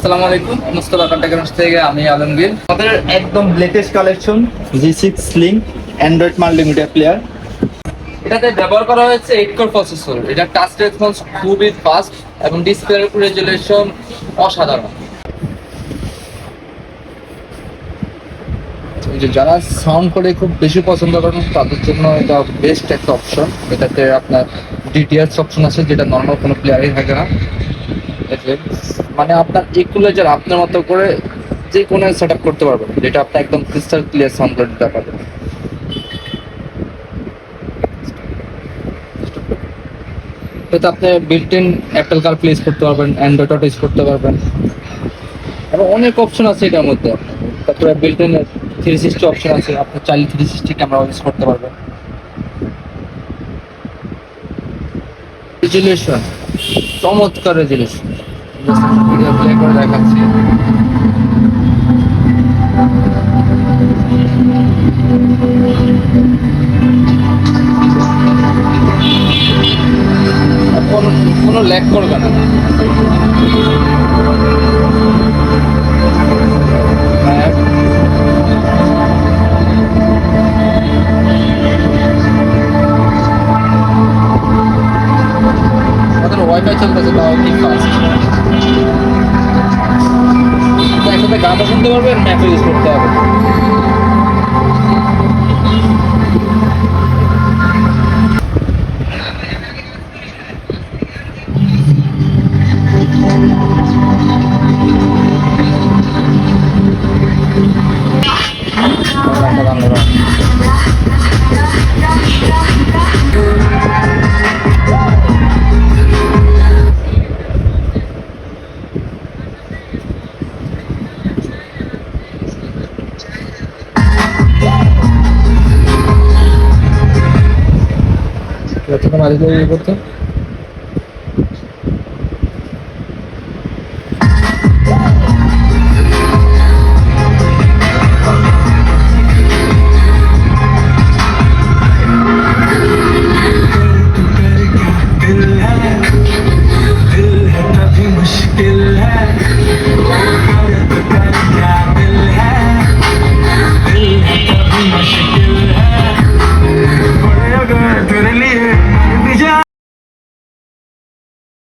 আসসালামু আলাইকুম, মুস্তাফা কন্টাক্ট থেকে আমি আলমগীর। আমাদের একদম latest collection G6 Sling Android multimedia player. এটাতে ব্যবহার করা হয়েছে 8 কোর প্রসেসর। এটা টাচ রেসপন্স খুবই ফাস্ট এবং ডিসপ্লে রেজুলেশন অসাধারণ। এই যে যারা সাউন্ড করে খুব বেশি পছন্দ করেন তাদের জন্য এটা বেস্ট একটা অপশন। এটাতে আপনার ডিটিএস অপশন আছে, যেটা নর্মাল কোনো প্লেয়ারই থাকে না। মানে আপনার ইকুয়ালাইজার আপনার মতো করে যে কোনো সেট আপ করতে পারবেন, যেটা আপনি একদম ক্রিস্টাল ক্লিয়ার সাউন্ড করে দিতে পারবেন। এতে আপনি built in Apple car place করতে পারবেন, অ্যান্ড্রয়েড অটো ইউজ করতে পারবেন, এবং অনেক অপশন আছে এটার মধ্যে। তারপরে বিল্ট ইন 360 অপশন আছে, আপনি চাইলে 360 ক্যামেরা ইউজ করতে পারবেন। রেজুলেশন চমৎকার রেজুলেশন, ভিডিও প্লে করে দেখাচ্ছি। কোনো ল্যাগ করবে না। আমাদের ওয়াইফাই চলতেছে, তাও কি ফাস্ট। একসাথে গানও শুনতে পারবেন, ম্যাপও ইউজ করতে হবে। মাঝে করতে